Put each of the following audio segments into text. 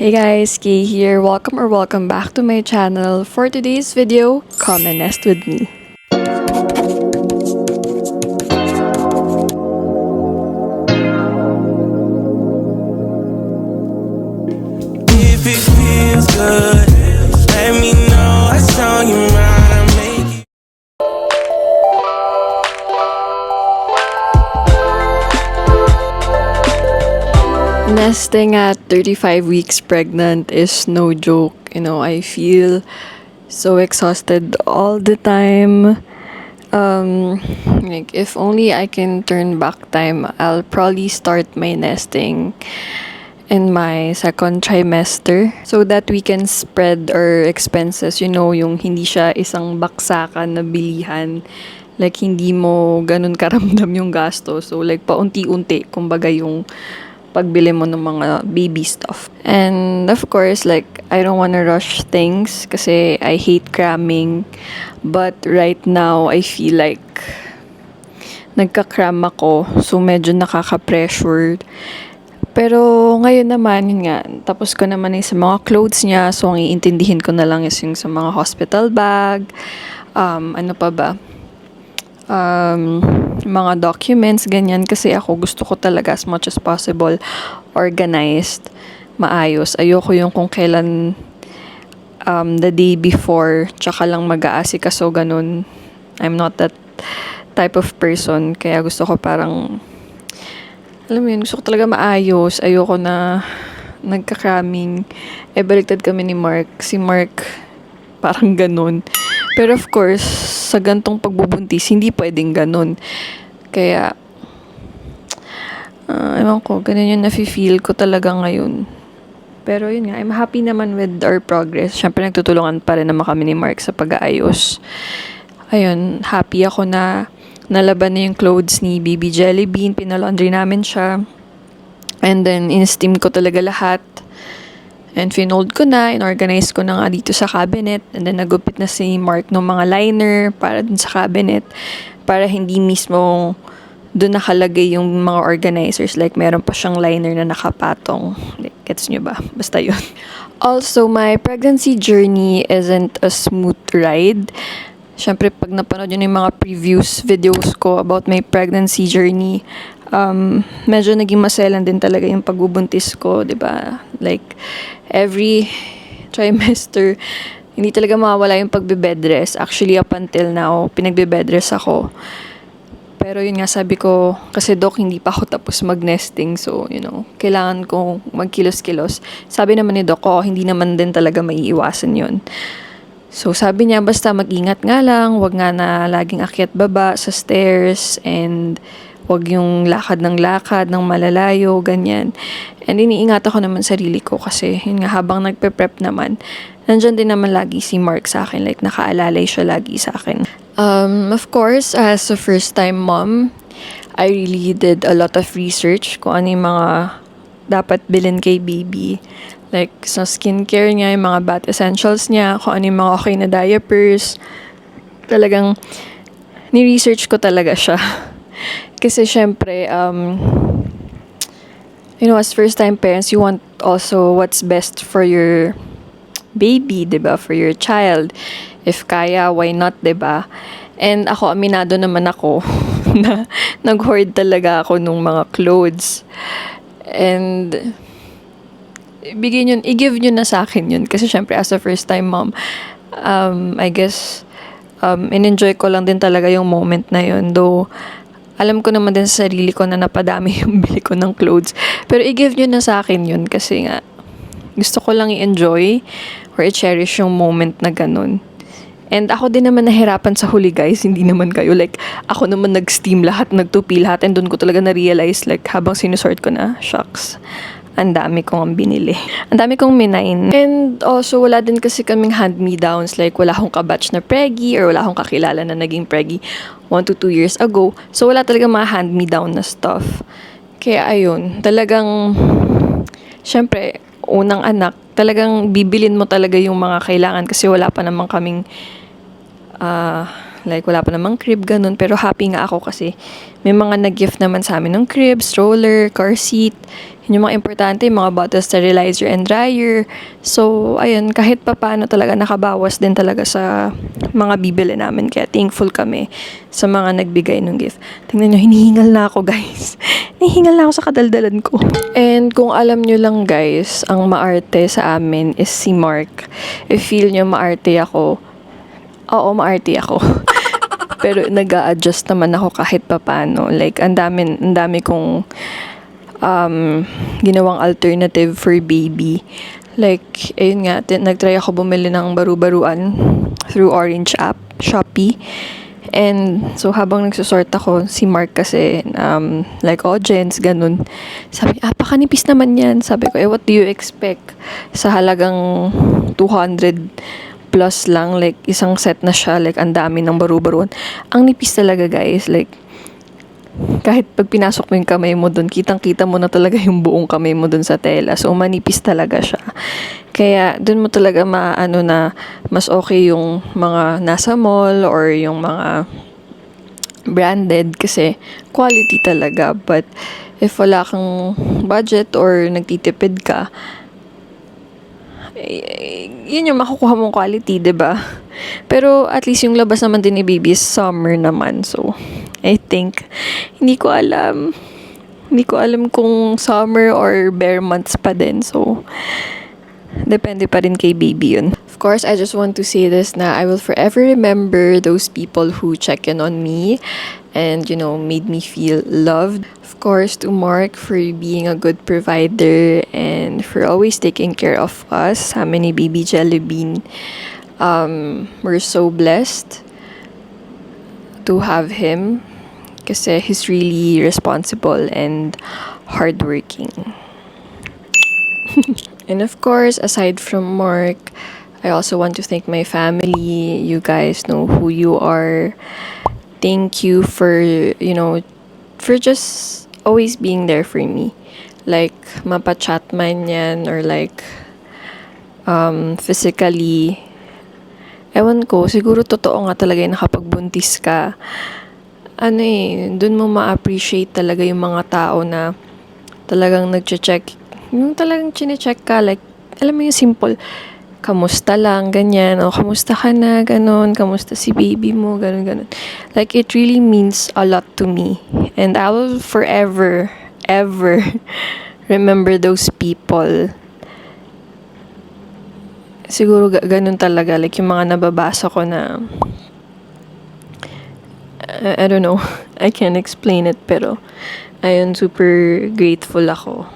Hey guys, Kay here. Welcome back to my channel. For today's video, come and nest with me. If it feels good, let me know. I saw you right, I make it. Nesting at 35 weeks pregnant is no joke. I feel so exhausted all the time. Like if only I can turn back time, I'll probably start my nesting in my second trimester so that we can spread our expenses, yung hindi siya isang baksakan na bilihan. Like, hindi mo ganun karamdam yung gasto. So, like, paunti-unti, kumbaga yung pagbili mo ng mga baby stuff. And, of course, like, I don't wanna rush things kasi I hate cramming. But right now, I feel like nagka-cram ako. So, medyo nakaka-pressured. Pero ngayon naman, yun nga, tapos ko naman sa mga clothes niya. So, ang iintindihin ko na lang is yung sa mga hospital bag. Ano pa ba? Mga documents, ganyan. Kasi ako gusto ko talaga as much as possible organized, maayos. Ayoko yung kung kailan the day before, tsaka lang mag-aasikaso, ganun. I'm not that type of person. Kaya gusto ko parang, alam mo yun, gusto ko talaga maayos. Ayoko na nagka-cramming. Baliktad kami ni Mark. Si Mark, parang ganun. Pero of course, sa gantong pagbubuntis, hindi pwedeng ganun. Kaya, ewan ko, ganun yung nafe-feel ko talaga ngayon. Pero yun nga, I'm happy naman with our progress. Siyempre, nagtutulungan pa rin naman kami ni Mark sa pag-aayos. Ayun, happy ako na nalaban na yung clothes ni Baby Jellybean. Pinalaundry namin siya. And then, in-steam ko talaga lahat. And finold ko na, inorganize ko na nga dito sa cabinet. And then, nagupit na si Mark ng mga liner para dun sa cabinet. Para hindi mismo dun nakalagay yung mga organizers. Like, meron pa siyang liner na nakapatong. Like, gets nyo ba? Basta yun. Also, my pregnancy journey isn't a smooth ride. Siyempre, pag napanood yun yung mga previous videos ko about my pregnancy journey, medyo naging maselan din talaga yung pagbubuntis ko, 'di ba? Like every trimester, hindi talaga mawawala yung pagbe-bedrest. Actually, up until now, pinagbe-bedrest ako. Pero yun nga, sabi ko, kasi doc, hindi pa ako tapos mag-nesting. So, kailangan ko magkilos-kilos. Sabi naman ni doc, hindi naman din talaga maiiwasan yun. So, sabi niya, basta mag-ingat nga lang, wag nga na laging akyat-baba sa stairs, and wag yung lakad ng malalayo, ganyan. And iniingat ako naman sarili ko kasi yun nga, habang nagpe-prep naman, nandyan din naman lagi si Mark sa akin, like nakaalalay siya lagi sa akin. Of course, as a first-time mom, I really did a lot of research kung ano yung mga dapat bilhin kay baby. Like, sa skincare niya, yung mga bath essentials niya, kung ano yung mga okay na diapers. Talagang, ni-research ko talaga siya. Kasi syempre, as first-time parents, you want also what's best for your baby, 'di ba? For your child. If kaya, why not, 'di ba? And ako, aminado naman ako na nag-hoard talaga ako nung mga clothes. And i-give nyo na sa akin yun. Kasi syempre, as a first-time mom, I guess, in-enjoy ko lang din talaga yung moment na yun. Though, alam ko naman din sa sarili ko na napadami yung bili ko ng clothes. Pero i-give nyo na sa akin yun kasi nga, gusto ko lang i-enjoy or i-cherish yung moment na ganun. And ako din naman nahirapan sa huli, guys. Hindi naman kayo. Like, ako naman nag-steam lahat, nagtupi lahat. And doon ko talaga na-realize, like, habang sinusort ko na, shucks, ang dami kong binili. Ang dami kong minain. And also, wala din kasi kaming hand-me-downs. Like, wala akong kabatch na preggy or wala akong kakilala na naging preggy 1 to 2 years ago. So, wala talaga mga hand-me-down na stuff. Kaya, ayun. Talagang, syempre, unang anak, talagang bibilin mo talaga yung mga kailangan kasi wala pa naman kaming Like, wala pa namang crib, ganun. Pero happy nga ako kasi may mga nag-gift naman sa amin ng crib, stroller, car seat. Yun yung mga importante, yung mga bottle sterilizer and dryer. So, ayun, kahit pa paano talaga nakabawas din talaga sa mga bibili namin. Kaya thankful kami sa mga nagbigay ng gift. Tingnan nyo, hinihingal na ako, guys. Hinihingal na ako sa kadaldalan ko. And kung alam nyo lang, guys, ang maarte sa amin is si Mark. If feel nyo maarte ako, oo, maarte ako. Pero nag-a-adjust naman ako kahit papano. Like, ang dami kong ginawang alternative for baby. Like, ayun nga, nag-try ako bumili ng baru-baruan through Orange app, Shopee. And so, habang nagsusort ako, si Mark kasi, like, audience, ganun. Sabi, pakanipis naman yan. Sabi ko, what do you expect? Sa halagang 200 plus lang, like, isang set na siya, like, ang dami ng baru-baruan. Ang nipis talaga, guys, like, kahit pag pinasok mo yung kamay mo dun, kitang-kita mo na talaga yung buong kamay mo dun sa tela. So, manipis talaga siya. Kaya, dun mo talaga maano na mas okay yung mga nasa mall or yung mga branded kasi quality talaga. But, if wala kang budget or nagtitipid ka, yun yung makukuha mong quality, 'di ba? Pero at least yung labas naman din ni baby is summer naman. So, I think hindi ko alam kung summer or bare months pa din. So, depende pa rin kay baby yun. Of course, I just want to say this na I will forever remember those people who check in on me and, you know, made me feel loved. Of course, to Mark for being a good provider and for always taking care of us. Sa amin ni Baby Jellybean, we're so blessed to have him kasi he's really responsible and hardworking. And of course, aside from Mark, I also want to thank my family. You guys know who you are. Thank you for, you know, for just always being there for me. Like, mapa-chat man yan or like, physically. Ewan ko, siguro totoo nga talaga yung nakapagbuntis ka. Dun mo ma-appreciate talaga yung mga tao na talagang nagche-check. Yung talagang chine-check ka, like, alam mo yung simple, kamusta lang, ganyan, o kamusta ka na, ganon, kamusta si baby mo, ganon. Like, it really means a lot to me. And I will forever, ever remember those people. Siguro ganun talaga, like, yung mga nababasa ko na, I don't know, I can't explain it, pero, ayun, super grateful ako.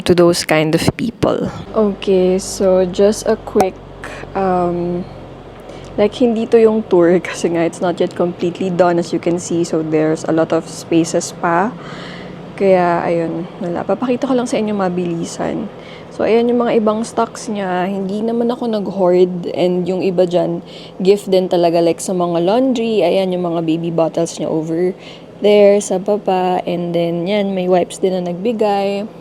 To those kind of people. Okay, so just a quick, like hindi to yung tour kasi nga it's not yet completely done as you can see. So there's a lot of spaces pa. Kaya ayun, papakita ko lang sa inyo mabilisan. So ayan yung mga ibang stocks niya. Hindi naman ako nag-hoard and yung iba dyan, gift din talaga like sa mga laundry. Ayan yung mga baby bottles niya over there sa baba. And then yan, may wipes din na nagbigay.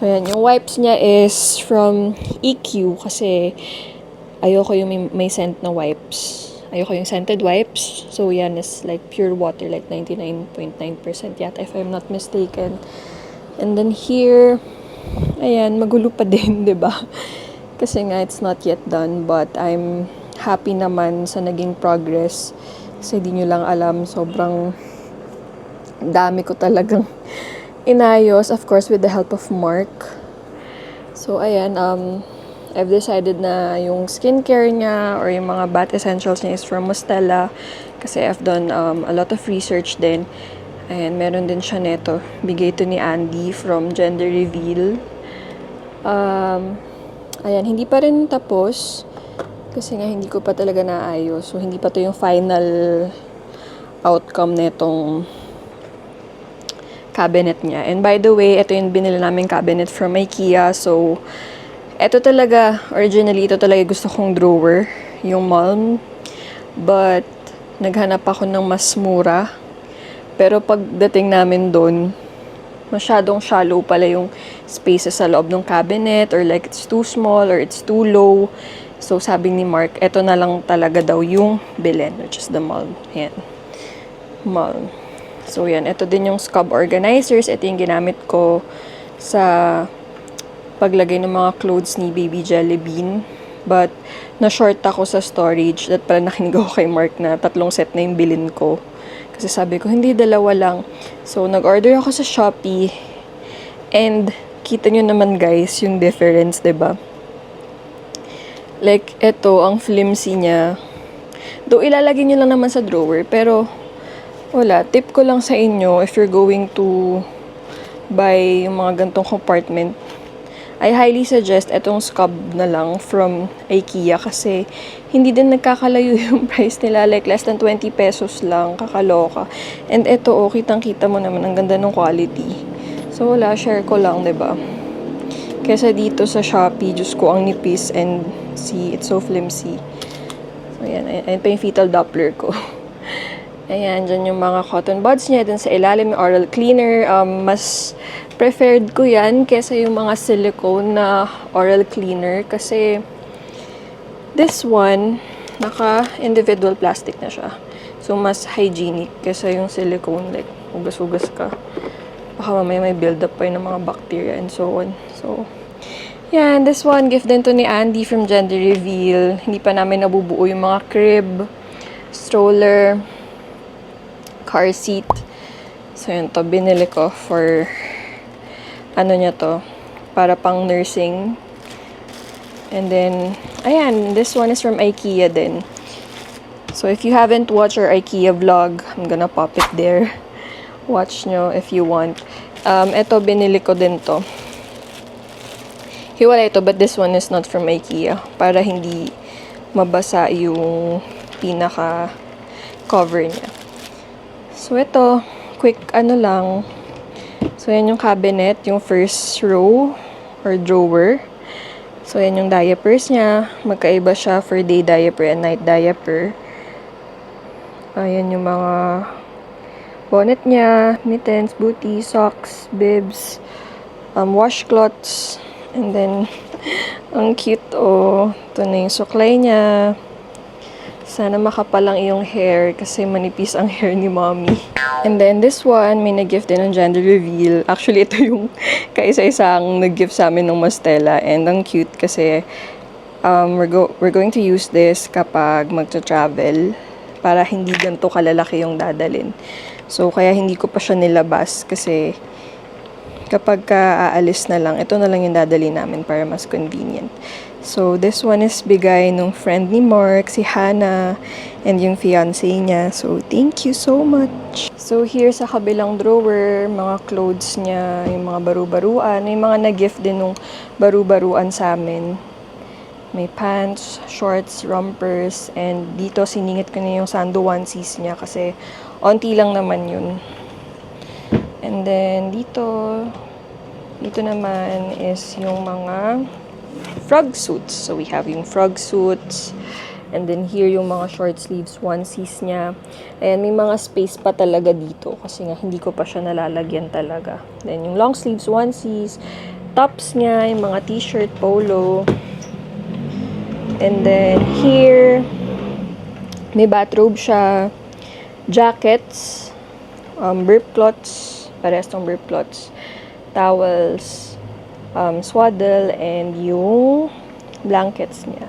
So, yan. Yung wipes niya is from EQ kasi ayoko yung may scent na wipes. Ayoko yung scented wipes. So, yan is like pure water, like 99.9% yata if I'm not mistaken. And then here, ayan, magulo pa din, diba? Kasi nga, it's not yet done. But I'm happy naman sa naging progress. Kasi di nyo lang alam, sobrang dami ko talagang inayos, of course, with the help of Mark. So, ayan, I've decided na yung skincare niya or yung mga bath essentials niya is from Mustela. Kasi I've done a lot of research din. Ayan, meron din siya neto. Bigay ito ni Andy from Gender Reveal. Ayan, hindi pa rin tapos. Kasi nga, hindi ko pa talaga naayos. So, hindi pa to yung final outcome netong cabinet niya. And by the way, ito yung binili namin cabinet from IKEA. So, ito talaga, originally, ito talaga gusto kong drawer, yung Malm. But, naghanap ako ng mas mura. Pero pagdating namin doon, masyadong shallow pala yung spaces sa loob ng cabinet or like it's too small or it's too low. So, sabi ni Mark, eto na lang talaga daw yung bilhin, which is the mall. Ayan. Mall. So, yan. Ito din yung scrub organizers. Ito yung ginamit ko sa paglagay ng mga clothes ni Baby Jelly Bean. But, na-short ako sa storage. At pala nakinig ako kay Mark na 3 set na yung bilhin ko. Kasi sabi ko, hindi, 2 lang. So, nag-order ako sa Shopee. And, kita nyo naman guys, yung difference, 'di ba? Like, eto, ang flimsy niya. Though, ilalagay nyo lang naman sa drawer. Pero, wala. Tip ko lang sa inyo, if you're going to buy yung mga gantong compartment, I highly suggest etong scrub na lang from IKEA kasi hindi din nagkakalayo yung price nila. Like, less than 20 pesos lang. Kakaloka. And eto, oh, kitang-kita mo naman. Ang ganda ng quality. So, wala. Share ko lang, 'di ba? Kesa dito sa Shopee, Diyos ko, ang nipis and see, it's so flimsy. So, ayan. Ayan pa yung fetal Doppler ko. Ayan, dyan yung mga cotton buds niya. Dun sa ilalim, yung oral cleaner. Mas preferred ko yan kesa yung mga silicone na oral cleaner. Kasi, this one, naka-individual plastic na siya. So, mas hygienic kesa yung silicone. Like, ugas-ugas ka. Baka mamaya may build-up pa yun ng mga bacteria and so on. So, yan. This one, gift din to ni Andy from Gender Reveal. Hindi pa namin nabubuo yung mga crib, stroller, car seat. So, yun to. Binili ko for, ano niya to, para pang nursing. And then, ayan. This one is from IKEA din. So, if you haven't watched our IKEA vlog, I'm gonna pop it there. Watch nyo if you want. Ito, binili ko din to. Hiwala ito, but this one is not from IKEA. Para hindi mabasa yung pinaka-cover niya. So, ito, quick ano lang. So, yan yung cabinet, yung first row or drawer. So, yan yung diapers niya. Magkaiba siya for day diaper and night diaper. Ayan yung mga bonnet niya, mittens, booty, socks, bibs, washcloths, and then, ang cute, oh. Ito na yung suklay niya. Sana makapal lang iyong hair kasi manipis ang hair ni mommy. And then, this one, may nag-gift din ng Gender Reveal. Actually, ito yung kaisa-isang nag-gift sa amin ng Mastella. And ang cute kasi we're going to use this kapag magta-travel para hindi ganito kalalaki yung dadalin. So, kaya hindi ko pa siya nilabas kasi kapag aalis na lang, ito na lang yung dadali namin para mas convenient. So, this one is bigay nung friend ni Mark, si Hannah, and yung fiancé niya. So, thank you so much. So, here sa kabilang drawer, mga clothes niya, yung mga baru-baruan, yung mga nag-gift din nung baru-baruan sa amin. May pants, shorts, rompers, and dito siningit ko na yung sando onesies niya kasi onti lang naman yun. And then, dito naman is yung mga frog suits. So, we have yung frog suits. And then, here yung mga short sleeves onesies niya. And may mga space pa talaga dito kasi nga hindi ko pa siya nalalagyan talaga. Then, yung long sleeves onesies, tops niya, yung mga t-shirt, polo. And then, here, may bathrobe siya, jackets, burp cloths, parehas tong burp cloths, towels, swaddle, and yung blankets niya.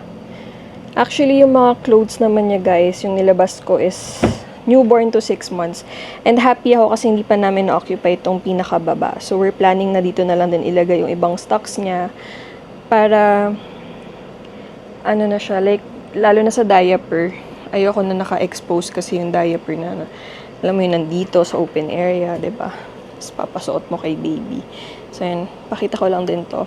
Actually, yung mga clothes naman niya, guys, yung nilabas ko is newborn to 6 months. And happy ako kasi hindi pa namin na-occupy itong pinakababa. So, we're planning na dito na lang din ilagay yung ibang stocks niya para, ano na siya, like, lalo na sa diaper. Ayoko na naka-expose kasi yung diaper na alam mo yun, nandito sa open area, 'di ba? Tapos papasuot mo kay baby. So, yun, pakita ko lang din to.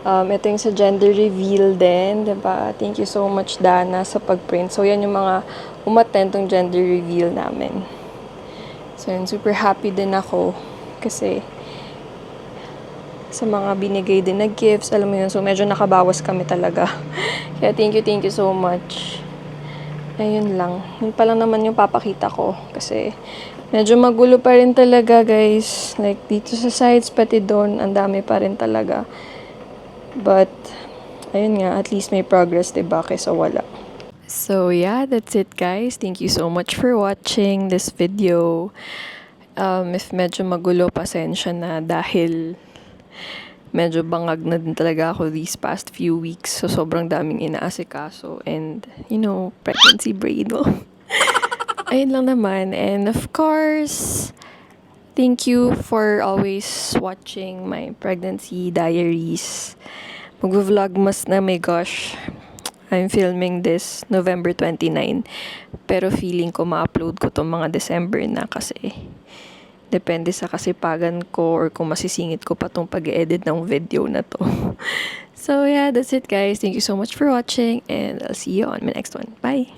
Ito yung sa Gender Reveal din, 'di ba? Thank you so much, Dana, sa pag-print. So, yan yung mga umattend tong Gender Reveal namin. So, yun, super happy din ako kasi sa mga binigay din na gifts, alam mo yun, so medyo nakabawas kami talaga. Kaya thank you so much. Ayun lang. Yun pa lang naman yung papakita ko. Kasi medyo magulo pa rin talaga, guys. Like, dito sa sides, pati doon, ang dami pa rin talaga. But, ayun nga, at least may progress, diba, kaysa wala. So yeah, that's it guys. Thank you so much for watching this video. If medyo magulo, pasensya na dahil medyo bangag na din talaga ako these past few weeks. So sobrang daming inaasikaso and pregnancy brain mo. Ayun lang naman. And of course, thank you for always watching my pregnancy diaries. Mag-vlogmas na, my gosh. I'm filming this November 29. Pero feeling ko ma-upload ko tong mga December na kasi depende sa kasipagan ko or kung masisingit ko pa tong pag-edit ng video na to. So yeah, that's it guys. Thank you so much for watching and I'll see you on my next one. Bye!